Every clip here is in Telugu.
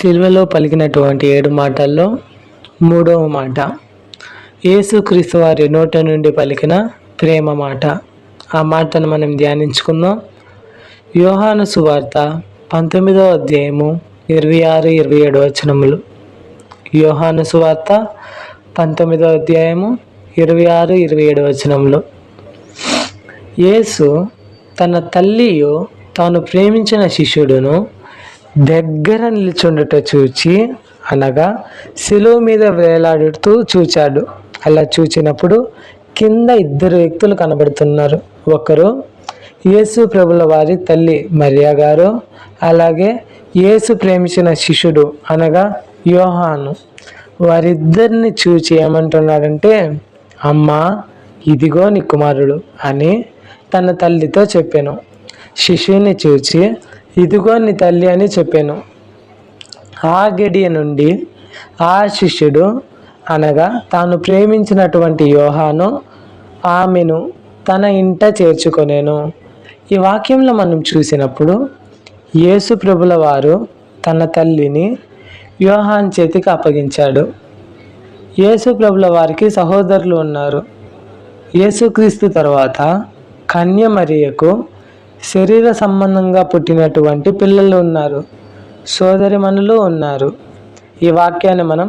సిలువలో పలికినటువంటి 7 మాటల్లో 3వ మాట యేసుక్రీస్తు వారి నోట నుండి పలికిన ప్రేమ మాట. ఆ మాటను మనం ధ్యానించుకుందాం. యోహాను సువార్త 19వ అధ్యాయము 26-27 వచనములు. యోహాను సువార్త 19వ అధ్యాయము 26-27 వచనములు. యేసు తన తల్లియు తాను ప్రేమించిన శిష్యుడును దగ్గర నిల్చుండుట చూచి, అనగా శిలువ మీద వేలాడుతూ చూచాడు. అలా చూచినప్పుడు కింద 2 వ్యక్తులు కనబడుతున్నారు. ఒకరు యేసు ప్రభుల వారి తల్లి మరియా గారు, అలాగే యేసు ప్రేమించిన శిష్యుడు అనగా యోహాను. వారిద్దరిని చూచి ఏమంటున్నాడంటే, అమ్మా, ఇదిగో నీ కుమారుడు అని తన తల్లితో చెప్పాను. శిష్యుని చూచి ఇదిగో నీ తల్లి అని చెప్పాను. ఆ గడియ నుండి ఆ శిష్యుడు అనగా తాను ప్రేమించినటువంటి యోహాను ఆమెను తన ఇంట చేర్చుకొనేను. ఈ వాక్యంలో మనం చూసినప్పుడు యేసు ప్రభుల వారు తన తల్లిని యోహాన్ చేతికి అప్పగించాడు. యేసు ప్రభుల వారికి సహోదరులు ఉన్నారు. యేసుక్రీస్తు తర్వాత కన్య మరియకు శరీర సంబంధంగా పుట్టినటువంటి పిల్లలు ఉన్నారు, సోదరిమణులు ఉన్నారు. ఈ వాక్యాన్ని మనం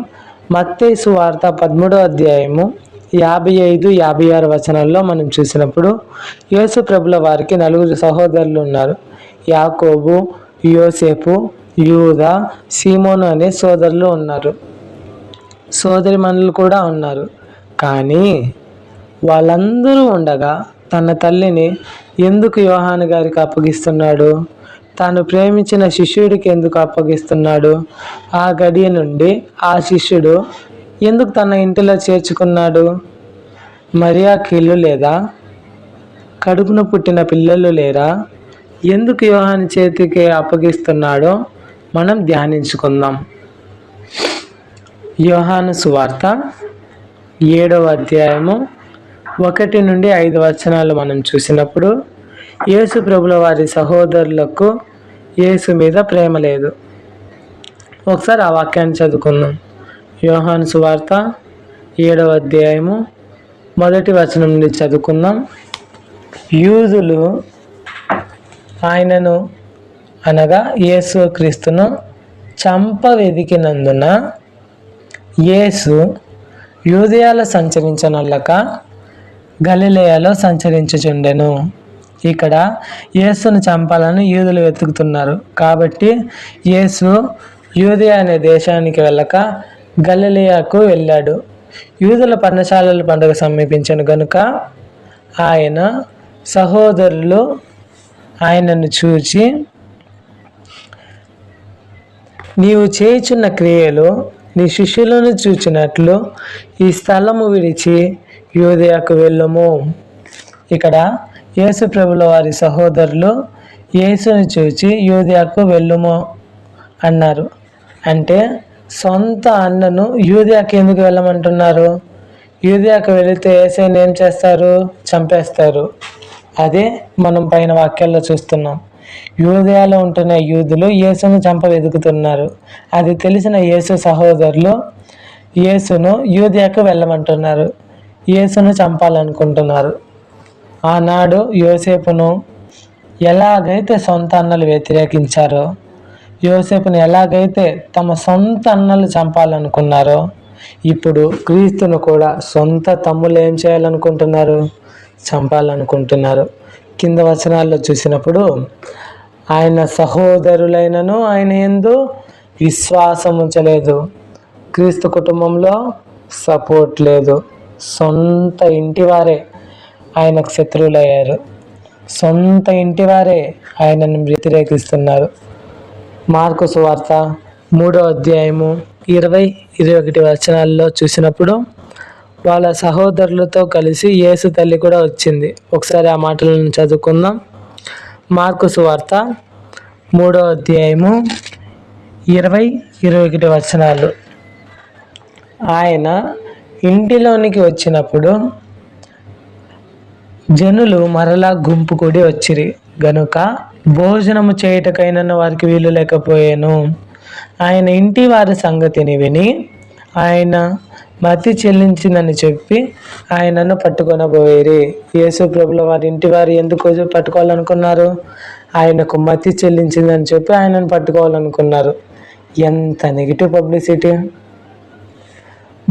మత్తయి సువార్త 13వ అధ్యాయము 55-56 వచనాల్లో మనం చూసినప్పుడు యేసు ప్రభుల వారికి 4 సహోదరులు ఉన్నారు. యాకోబు, యోసేపు, యూదా, సీమోను అనే సోదరులు ఉన్నారు, సోదరిమణులు కూడా ఉన్నారు. కానీ వాళ్ళందరూ ఉండగా తన తల్లిని ఎందుకు యోహాను గారికి అప్పగిస్తున్నాడు? తాను ప్రేమించిన శిష్యుడికి ఎందుకు అప్పగిస్తున్నాడు? ఆ గడియ నుండి ఆ శిష్యుడు ఎందుకు తన ఇంటిలో చేర్చుకున్నాడు? మరియాకి ఇల్లు లేదా? కడుపున పుట్టిన పిల్లలు లేరా? ఎందుకు యోహాను చేతికి అప్పగిస్తున్నాడో మనం ధ్యానించుకుందాం. యోహాను సువార్త 7వ అధ్యాయము 1-5 వచనాలు మనం చూసినప్పుడు యేసు ప్రభుల వారి సహోదరులకు యేసు మీద ప్రేమ లేదు. ఒకసారి ఆ వాక్యాన్ని చదువుకుందాం. యోహాను సువార్త 7వ అధ్యాయము 1వ వచనం నుండి చదువుకుందాం. యూదులు ఆయనను అనగా యేసు క్రీస్తును చంప వెదికినందున యేసు యూదయాలో సంచరించనొల్లక గలిలయలో సంచరించుచుండెను. ఇక్కడ యేసును చంపాలని యూదులు వెతుకుతున్నారు. కాబట్టి యేసు యూదయ అనే దేశానికి వెళ్ళక గలిలయకు వెళ్ళాడు. యూదుల పర్ణశాలల పండుగ సమీపించను గనుక ఆయన సహోదరులు ఆయనను చూచి, నీవు చేయుచున్న క్రియలు నీ శిష్యులను చూచినట్లు ఈ స్థలము విడిచి యూదయకు వెళ్ళుము. ఇక్కడ యేసు ప్రభుల వారి సహోదరులు యేసుని చూచి యూదయకు వెళ్ళుము అన్నారు. అంటే సొంత అన్నను యూదయకు ఎందుకు వెళ్ళమంటున్నారు? యూదయకు వెళితే యేసుని ఏం చేస్తారు? చంపేస్తారు. అదే మనం పైన వాక్యాల్లో చూస్తున్నాం. యూదయలో ఉంటున్న యూదులు యేసును చంప వెతుకుతున్నారు. అది తెలిసిన యేసు సహోదరులు యేసును యూదయకు వెళ్ళమంటున్నారు, యేసును చంపాలనుకుంటున్నారు. ఆనాడు యోసేపును ఎలాగైతే సొంత అన్నలు వ్యతిరేకించారో, యోసేపును ఎలాగైతే తమ సొంత అన్నలు చంపాలనుకున్నారో, ఇప్పుడు క్రీస్తును కూడా సొంత తమ్ముళ్ళు ఏం చేయాలనుకుంటున్నారు? చంపాలనుకుంటున్నారు. కింద వచనాల్లో చూసినప్పుడు ఆయన సహోదరులైనను ఆయన యందు విశ్వాసం ఉంచలేదు. క్రీస్తు కుటుంబంలో సపోర్ట్ లేదు. సొంత ఇంటివారే ఆయనకు శత్రువులయ్యారు. సొంత ఇంటివారే ఆయనను వ్యతిరేకిస్తున్నారు. మార్కు సువార్త 3వ అధ్యాయము 20-21 వచనాల్లో చూసినప్పుడు వాళ్ళ సహోదరులతో కలిసి యేసు తల్లి కూడా వచ్చింది. ఒకసారి ఆ మాటలను చదువుకుందాం. మార్కు సువార్త 3వ అధ్యాయము 20-21 వచనాలు. ఆయన ఇంటిలోనికి వచ్చినప్పుడు జనులు మరలా గుంపు కూడి వచ్చిరి గనుక భోజనము చేయుటకైనా వారికి వీలు లేకపోయాను. ఆయన ఇంటి వారి సంగతిని విని ఆయన మతి చెల్లించిందని చెప్పి ఆయనను పట్టుకొనబోయేరి. యేసు ప్రభుల వారి ఇంటి వారు ఎందుకు పట్టుకోవాలనుకున్నారు? ఆయనకు మతి చెల్లించిందని చెప్పి ఆయనను పట్టుకోవాలనుకున్నారు. ఎంత నెగిటివ్ పబ్లిసిటీ!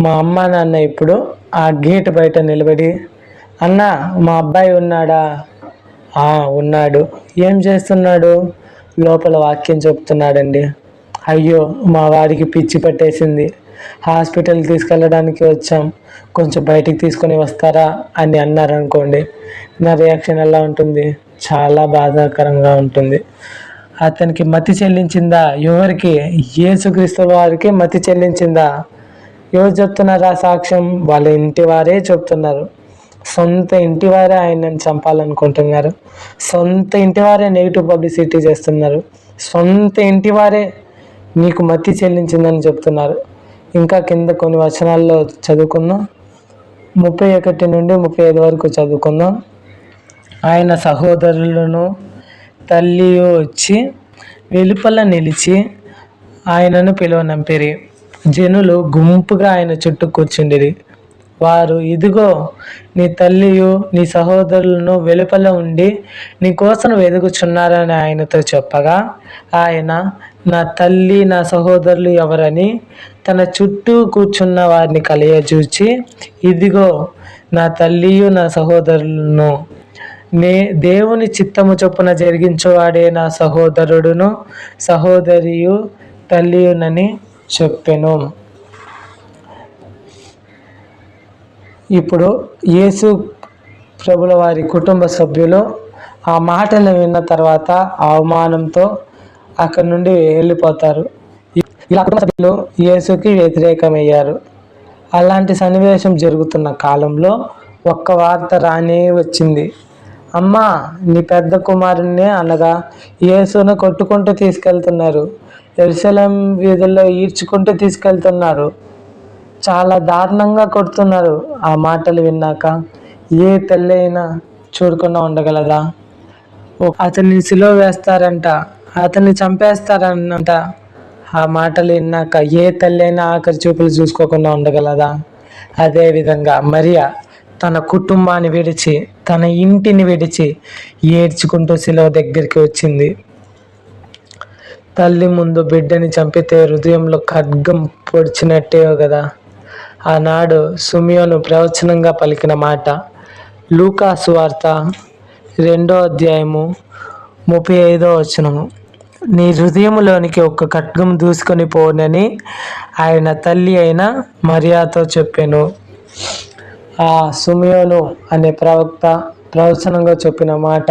మా అమ్మ నాన్న ఇప్పుడు ఆ గేట్ బయట నిలబడి, అన్న మా అబ్బాయి ఉన్నాడా? ఉన్నాడు. ఏం చేస్తున్నాడు? లోపల వాక్యం చెప్తున్నాడండి. అయ్యో మా వాడికి పిచ్చి పట్టేసింది, హాస్పిటల్కి తీసుకెళ్ళడానికి వచ్చాం, కొంచెం బయటికి తీసుకొని వస్తారా అని అన్నారనుకోండి, నా రియాక్షన్ ఎలా ఉంటుంది? చాలా బాధాకరంగా ఉంటుంది. అతనికి మతి చెల్లించిందా? ఎవరికి? యేసుక్రీస్తు వారికి మతి చెల్లించిందా? ఎవరు చెప్తున్నారు ఆ సాక్ష్యం? వాళ్ళ ఇంటి వారే చెప్తున్నారు. సొంత ఇంటి వారే ఆయనను చంపాలనుకుంటున్నారు. సొంత ఇంటి వారే నెగిటివ్ పబ్లిసిటీ చేస్తున్నారు. సొంత ఇంటి వారే నీకు మతి చెల్లించిందని చెప్తున్నారు. ఇంకా కింద కొన్ని వచనాల్లో చదువుకుందాం. 31 నుండి 35 వరకు చదువుకుందాం. ఆయన సహోదరులను తల్లియు వచ్చి వెలుపల నిలిచి ఆయనను పిలువనంపిరి. జనులు గుంపుగా ఆయన చుట్టూ కూర్చుండిరి. వారు, ఇదిగో నీ తల్లియు నీ సహోదరులను వెలుపల ఉండి నీ కోసం వెదుగుచున్నారని ఆయనతో చెప్పగా, ఆయన, నా తల్లి నా సహోదరులు ఎవరని తన చుట్టూ కూర్చున్న వారిని కలియజూచి, ఇదిగో నా తల్లియు నా సహోదరులను, దేవుని చిత్తము చొప్పున జరిగించువాడే నా సహోదరుడును సహోదరియు తల్లియునని చెప్పెను. ఇప్పుడు యేసు ప్రభుల వారి కుటుంబ సభ్యులు ఆ మాటలు విన్న తర్వాత అవమానంతో అక్కడి నుండి వెళ్ళిపోతారు. ఇలా కుటుంబ సభ్యులు యేసుకి వ్యతిరేకమయ్యారు. అలాంటి సన్నివేశం జరుగుతున్న కాలంలో ఒక్క వార్త రానే వచ్చింది. అమ్మా, నీ పెద్ద కుమారుణ్ణి అనగా యేసును కొట్టుకుంటూ తీసుకెళ్తున్నారు, యెరూషలేము వీధుల్లో ఈడ్చుకుంటూ తీసుకెళ్తున్నారు, చాలా దారుణంగా కొడుతున్నారు. ఆ మాటలు విన్నాక ఏ తల్లి అయినా చూడకుండా ఉండగలదా? అతన్ని సిలువ వేస్తారంట, అతన్ని చంపేస్తారంట. ఆ మాటలు విన్నాక ఏ తల్లి అయినా ఆఖరి చూపులు చూసుకోకుండా ఉండగలదా? అదేవిధంగా మరియా తన కుటుంబాన్ని విడిచి, తన ఇంటిని విడిచి ఏడ్చుకుంటూ సిలువ దగ్గరికి వచ్చింది. తల్లి ముందు బిడ్డని చంపితే హృదయంలో ఖడ్గం పొడిచినట్టే కదా. ఆనాడు సిమియోను ప్రవచనంగా పలికిన మాట లూకా సువార్త 2వ అధ్యాయము 35వ వచనము. నీ హృదయంలోనికి ఒక ఖడ్గం దూసుకొని పోనని ఆయన తల్లి అయిన మరియాతో చెప్పాను. ఆ సిమియోను అనే ప్రవక్త ప్రవచనంగా చెప్పిన మాట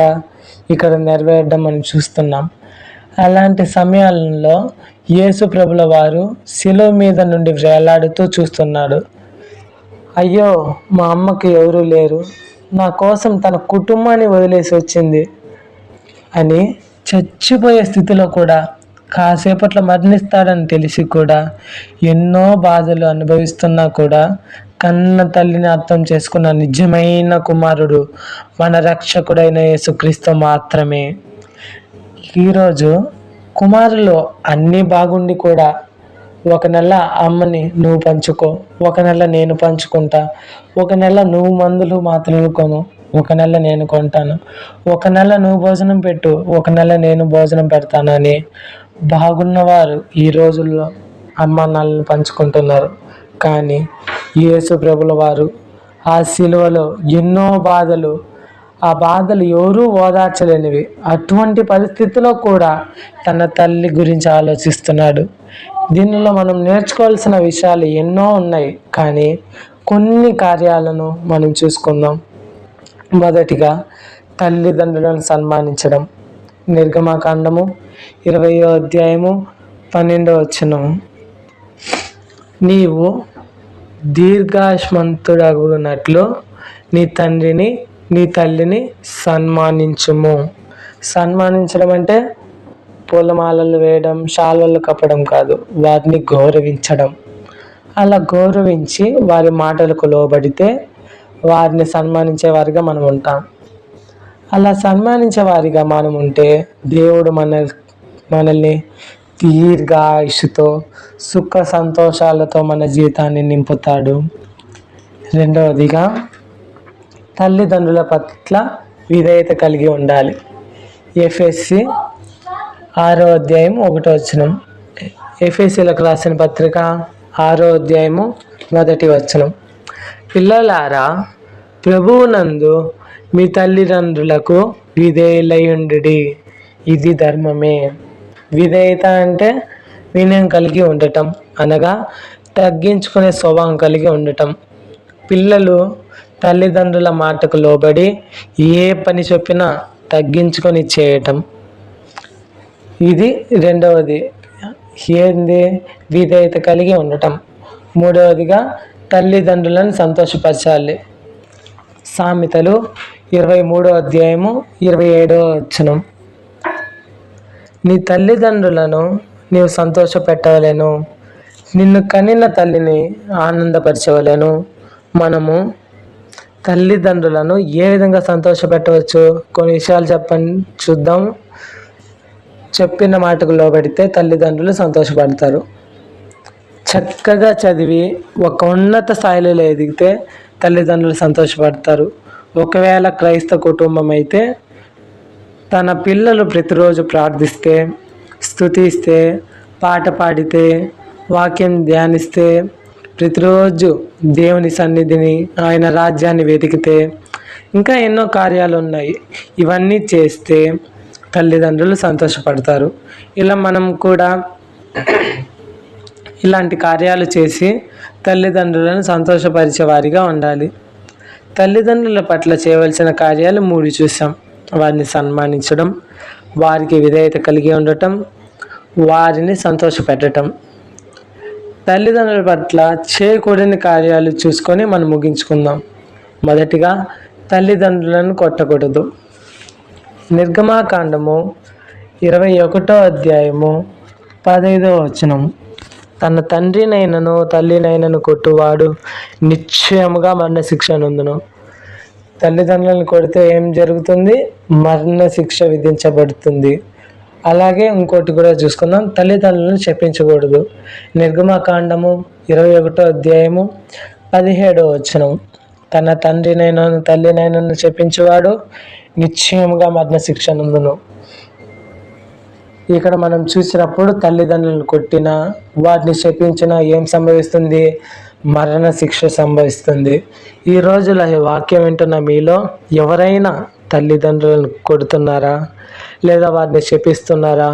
ఇక్కడ నెరవేరడం మనం చూస్తున్నాం. అలాంటి సమయాలలో యేసు ప్రభుల వారు శిలువ మీద నుండి వేలాడుతూ చూస్తున్నాడు. అయ్యో, మా అమ్మకి ఎవరూ లేరు, నా కోసం తన కుటుంబాన్ని వదిలేసి వచ్చింది అని చచ్చిపోయే స్థితిలో కూడా, కాసేపట్లో మరణిస్తాడని తెలిసి కూడా, ఎన్నో బాధలు అనుభవిస్తున్నా కూడా కన్న తల్లిని అర్థం చేసుకున్న నిజమైన కుమారుడు మన రక్షకుడైన యేసుక్రీస్తు మాత్రమే. ఈరోజు కుమారులు అన్నీ బాగుండి కూడా, ఒక నెల అమ్మని నువ్వు పంచుకో, ఒక నెల నేను పంచుకుంటా, ఒక నెల నువ్వు మందులు మాత్రలు కొను, ఒక నెల నేను కొంటాను, ఒక నెల నువ్వు భోజనం పెట్టు, ఒక నెల నేను భోజనం పెడతానని బాగున్నవారు ఈ రోజుల్లో అమ్మ నాన్నలను పంచుకుంటున్నారు. కానీ యేసు ప్రభుల వారు ఆ సిలువలో ఎన్నో బాధలు, ఆ బాధలు ఎవరూ ఓదార్చలేనివి. అటువంటి పరిస్థితిలో కూడా తన తల్లి గురించి ఆలోచిస్తున్నాడు. దీనిలో మనం నేర్చుకోవాల్సిన విషయాలు ఎన్నో ఉన్నాయి, కానీ కొన్ని కార్యాలను మనం చూసుకుందాం. మొదటిగా తల్లిదండ్రులను సన్మానించడం. నిర్గమకాండము 20వ అధ్యాయము 12వ వచనం. నీవు దీర్ఘాయుష్మంతుడగునట్లు నీ తండ్రిని నీ తల్లిని సన్మానించుము. సన్మానించడం అంటే పూలమాలలు వేయడం, శాల్వలు కప్పడం కాదు, వారిని గౌరవించడం. అలా గౌరవించి వారి మాటలకు లోబడితే వారిని సన్మానించే వారిగా మనం ఉంటాం. అలా సన్మానించే వారిగా మనం ఉంటే దేవుడు మనల్ని దీర్ఘాయుషుతో సుఖ సంతోషాలతో మన జీవితాన్ని నింపుతాడు. రెండవదిగా తల్లిదండ్రుల పట్ల విధేయత కలిగి ఉండాలి. ఎఫెసీ 6వ అధ్యాయం 1వ వచనం. ఎఫెసీలకు రాసిన పత్రిక 6వ అధ్యాయము 1వ వచనం. పిల్లలారా, ప్రభువునందు మీ తల్లిదండ్రులకు విధేయులయుండుడి, ఇది ధర్మమే. విధేయత అంటే వినయం కలిగి ఉండటం, అనగా తగ్గించుకునే స్వభావం కలిగి ఉండటం. పిల్లలు తల్లిదండ్రుల మాటకు లోబడి ఏ పని చెప్పినా తగ్గించుకొని చేయటం. ఇది రెండవది. ఏంది? విధేయత కలిగి ఉండటం. మూడవదిగా తల్లిదండ్రులను సంతోషపరచాలి. సామెతలు 23వ అధ్యాయము 27వ వచనం. నీ తల్లిదండ్రులను నీవు సంతోషపెట్టవలెను, నిన్ను కనిన తల్లిని ఆనందపరచవలెను. మనము తల్లిదండ్రులను ఏ విధంగా సంతోషపెట్టవచ్చు? కొన్ని విషయాలు చూద్దాం. చెప్పిన మాటకు లోబడితే తల్లిదండ్రులు సంతోషపడతారు. చక్కగా చదివి ఒక ఉన్నత స్థాయిలో ఎదిగితే తల్లిదండ్రులు సంతోషపడతారు. ఒకవేళ క్రైస్తవ కుటుంబం అయితే తన పిల్లలు ప్రతిరోజు ప్రార్థిస్తే, స్తుతిస్తే, పాట పాడితే, వాక్యం ధ్యానిస్తే, ప్రతిరోజు దేవుని సన్నిధిని, ఆయన రాజ్యాన్ని వెతికితే, ఇంకా ఎన్నో కార్యాలు ఉన్నాయి. ఇవన్నీ చేస్తే తల్లిదండ్రులు సంతోషపడతారు. ఇలా మనం కూడా ఇలాంటి కార్యాలు చేసి తల్లిదండ్రులను సంతోషపరిచే వారిగా ఉండాలి. తల్లిదండ్రుల పట్ల చేయవలసిన కార్యాలు 3 చూసాం. వారిని సన్మానించడం, వారికి విధేయత కలిగి ఉండటం, వారిని సంతోషపెట్టడం. తల్లిదండ్రుల పట్ల చేయకూడని కార్యాలు చూసుకొని మనం ముగించుకుందాం. మొదటిగా తల్లిదండ్రులను కొట్టకూడదు. నిర్గమాకాండము 21వ అధ్యాయము 15వ వచనం. తన తండ్రినైనను తల్లినైనను కొట్టువాడు నిశ్చయముగా మరణశిక్ష నొందును. తల్లిదండ్రులను కొడితే ఏం జరుగుతుంది? మరణశిక్ష విధించబడుతుంది. అలాగే ఇంకోటి కూడా చూసుకుందాం, తల్లిదండ్రులను శపించకూడదు. నిర్గమాకాండము 21వ అధ్యాయము 17వ వచనం. తన తండ్రినైనను తల్లినైనను శపించువాడు నిశ్చయముగా మరణశిక్ష నొందును. ఇక్కడ మనం చూసినప్పుడు తల్లిదండ్రులను కొట్టినా, వాటిని శపించినా ఏం సంభవిస్తుంది? మరణశిక్ష సంభవిస్తుంది. ఈ రోజుల వాక్యం వింటున్న మీలో ఎవరైనా తల్లిదండ్రులను కొడుతున్నారా, లేదా వారిని శపిస్తున్నారా?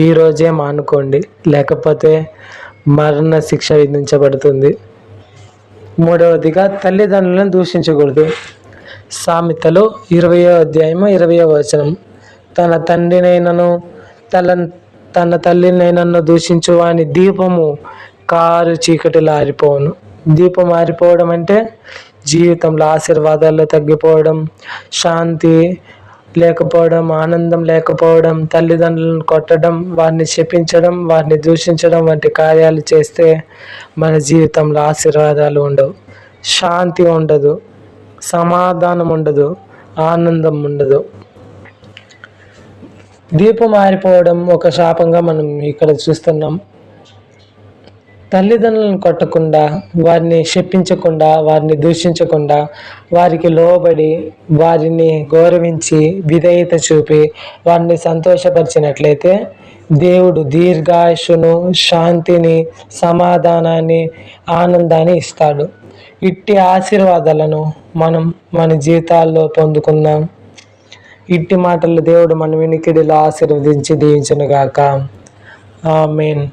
ఈరోజే మానుకోండి, లేకపోతే మరణశిక్ష విధించబడుతుంది. మూడవదిగా తల్లిదండ్రులను దూషించకూడదు. సామెతలు 20వ అధ్యాయము 20వ వచనం. తన తండ్రినైనను తన తల్లినైనను దూషించు వాని దీపము కారు చీకటిలో ఆరిపోవును. దీపం ఆరిపోవడం అంటే జీవితంలో ఆశీర్వాదాల్లో తగ్గిపోవడం, శాంతి లేకపోవడం, ఆనందం లేకపోవడం. తల్లిదండ్రులను కొట్టడం, వారిని శపించడం, వారిని దూషించడం వంటి కార్యాలు చేస్తే మన జీవితంలో ఆశీర్వాదాలు ఉండవు, శాంతి ఉండదు, సమాధానం ఉండదు, ఆనందం ఉండదు. దీపం ఆరిపోవడం ఒక శాపంగా మనం ఇక్కడ చూస్తున్నాం. తల్లిదండ్రులను కొట్టకుండా, వారిని శపించకుండా, వారిని దూషించకుండా, వారికి లోబడి, వారిని గౌరవించి, విధేయత చూపి, వారిని సంతోషపరిచినట్లయితే దేవుడు దీర్ఘాయుషును, శాంతిని, సమాధానాన్ని, ఆనందాన్ని ఇస్తాడు. ఇట్టి ఆశీర్వాదాలను మనం మన జీవితాల్లో పొందుకుందాం. ఇట్టి మాటలు దేవుడు మన వినికిడిలో ఆశీర్వదించి దీవించును గాక. ఆమేన్.